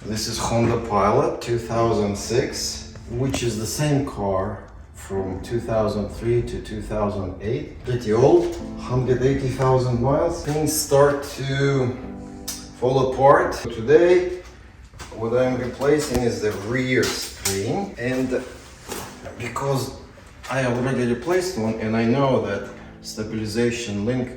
This is Honda Pilot 2006, which is the same car from 2003 to 2008. Pretty old, 180,000 miles. Things start to fall apart. Today, what I'm replacing is the rear spring, and because I already replaced one and I know that stabilization link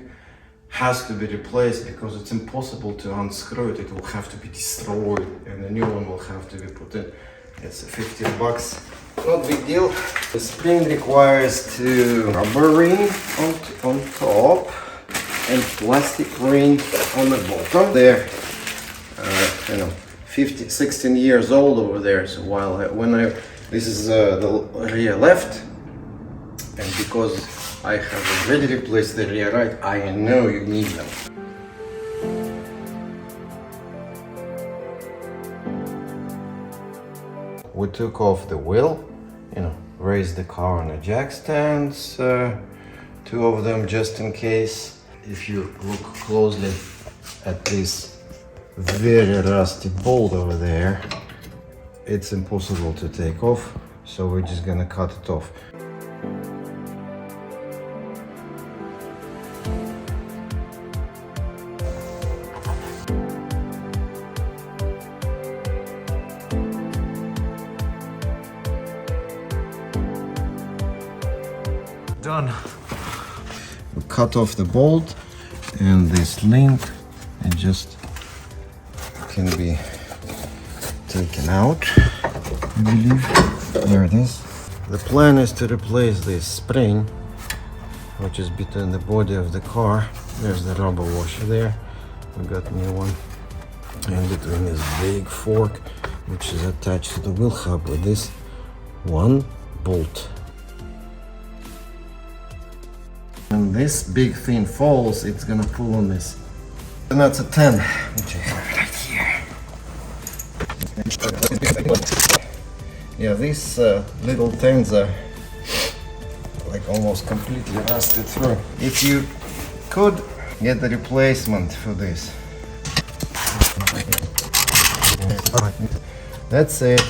has to be replaced because it's impossible to unscrew it. It will have to be destroyed and a new one will have to be put in. It's 15 bucks. Not big deal. The spring requires two rubber ring on top and plastic ring on the bottom. They're 16 years old over there. So this is the rear left, and because I have already replaced the rear right, I know you need them. We took off the wheel, raised the car on the jack stands, two of them just in case. If you look closely at this very rusty bolt over there, it's impossible to take off, so we're just gonna cut it off. Done. We cut off the bolt and this link, and just can be taken out, I believe. There it is. The plan is to replace this spring, which is between the body of the car. There's the rubber washer there. We got a new one. And between this big fork, which is attached to the wheel hub with this one bolt. When this big thing falls, it's gonna pull on this. And that's a 10, which I have right here. Yeah, these little 10s are like almost completely rusted through. If you could get the replacement for this. That's it.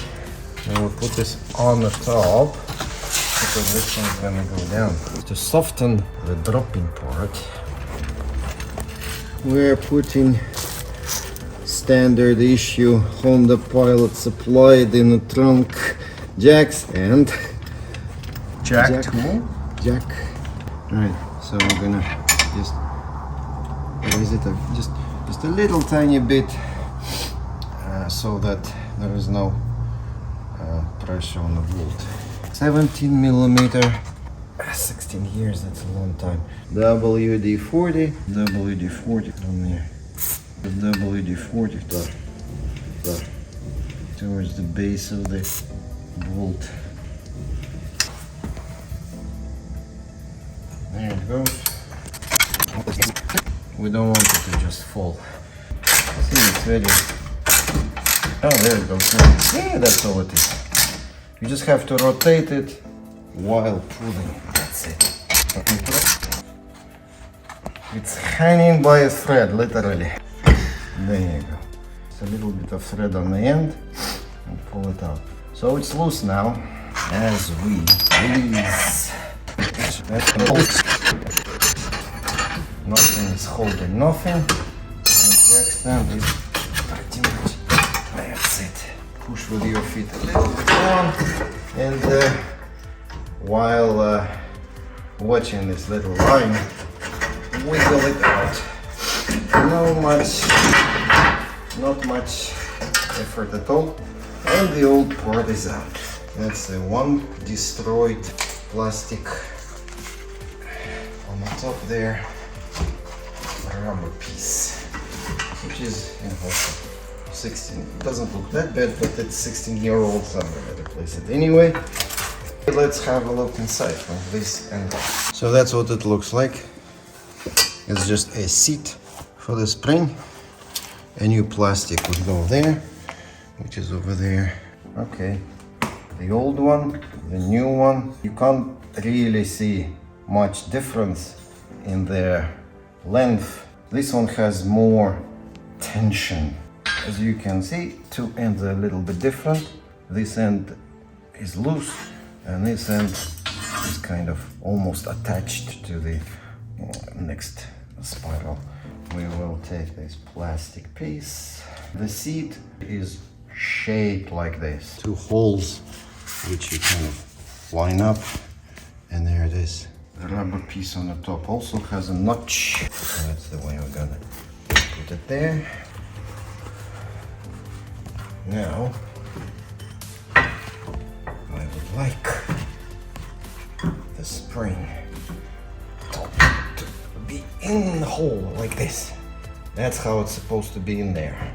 And we'll put this on the top, because this one's gonna go down. To soften the dropping part, we're putting standard issue Honda Pilot supplied in the trunk jacks and jack tool. Jack. Alright, so we're gonna just raise it just a little tiny bit, so that there is no pressure on the bolt. 17 millimeter, 16 years, that's a long time. WD-40 on there. The WD-40 towards the base of the bolt. There it goes. We don't want it to just fall. See, it's ready. Oh, there it goes. Yeah, that's all it is. You just have to rotate it while pulling. That's it. It's hanging by a thread, literally. There you go. It's a little bit of thread on the end, and pull it out. So it's loose now, as we release. Nothing is holding nothing, and jack stand is pretty much, that's it. Push with your feet a little bit on, and while watching this little line, wiggle it out. Not much effort at all, and the old part is out. That's the one destroyed plastic on the top there, a rubber piece, which is 16. It doesn't look that bad, but it's 16-year-old, so I'm gonna replace it anyway. Let's have a look inside from this angle. So that's what it looks like. It's just a seat for the spring. A new plastic would go there, which is over there. Okay, the old one, the new one. You can't really see much difference in their length. This one has more tension. As you can see, two ends are a little bit different. This end is loose and this end is kind of almost attached to the next spiral. We will take this plastic piece. The seat is shaped like this. Two holes which you kind of line up, and there it is. The rubber piece on the top also has a notch. So that's the way we're gonna put it there. Now, I would like the spring top to be in the hole like this. That's how it's supposed to be in there.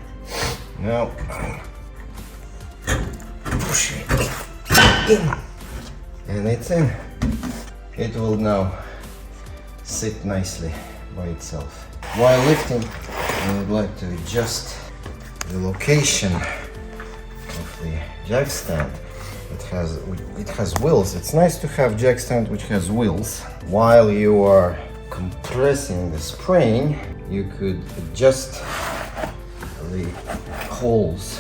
Now, push it in, and it's in. It will now sit nicely by itself. While lifting, I would like to adjust the location of the jack stand. It has wheels. It's nice to have jack stand which has wheels. While you are compressing the spring, you could adjust the holes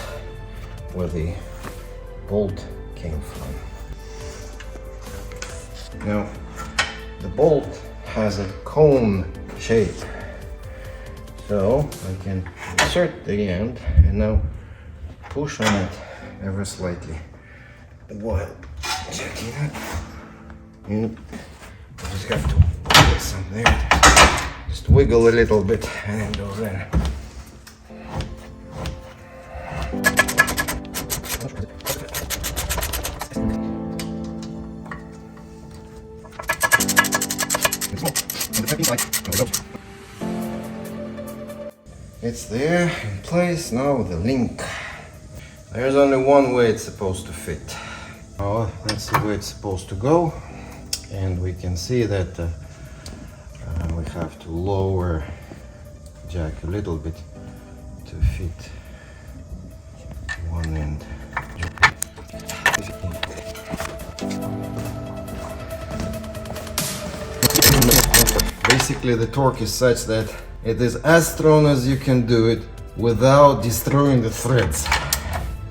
where the bolt came from. Now, the bolt has a cone shape, so I can insert the end and now push on it ever slightly while checking it. And I just have to put some there, just wiggle a little bit and then goes in. It's there in place. Now the link. There's only one way it's supposed to fit. Oh, that's the way it's supposed to go. And we can see that we have to lower jack a little bit to fit one end. Basically, the torque is such that it is as strong as you can do it without destroying the threads.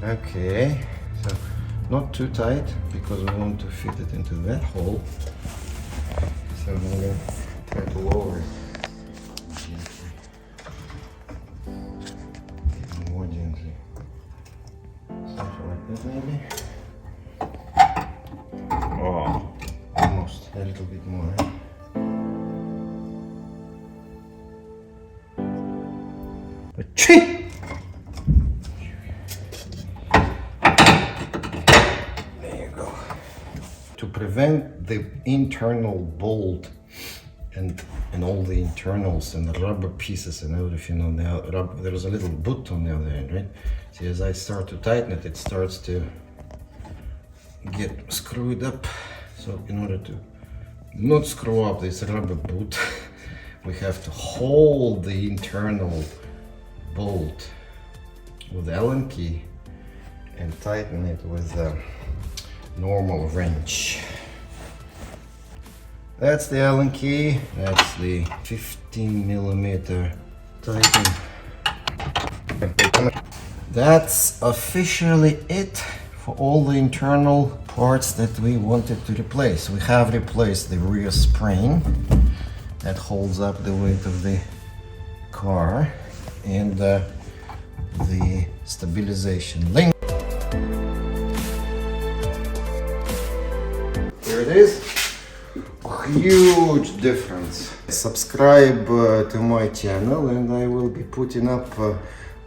Okay, so not too tight because we want to fit it into that hole. So I'm going to try to lower it gently. Even more gently. Something like that maybe. Oh, almost a little bit more. There you go. To prevent the internal bolt and all the internals and the rubber pieces and everything on the rubber, there's a little boot on the other end, right? See, as I start to tighten it, it starts to get screwed up. So in order to not screw up this rubber boot, we have to hold the internal bolt with the Allen key and tighten it with a normal wrench. That's the Allen key. That's the 15mm tighten. That's officially it for all the internal parts that we wanted to replace. We have replaced the rear spring that holds up the weight of the car and the stabilization link. Here it is. Huge difference. Subscribe to my channel and I will be putting up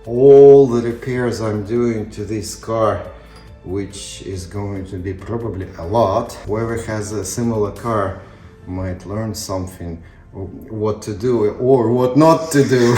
all the repairs I'm doing to this car, which is going to be probably a lot. Whoever has a similar car might learn something, what to do or what not to do.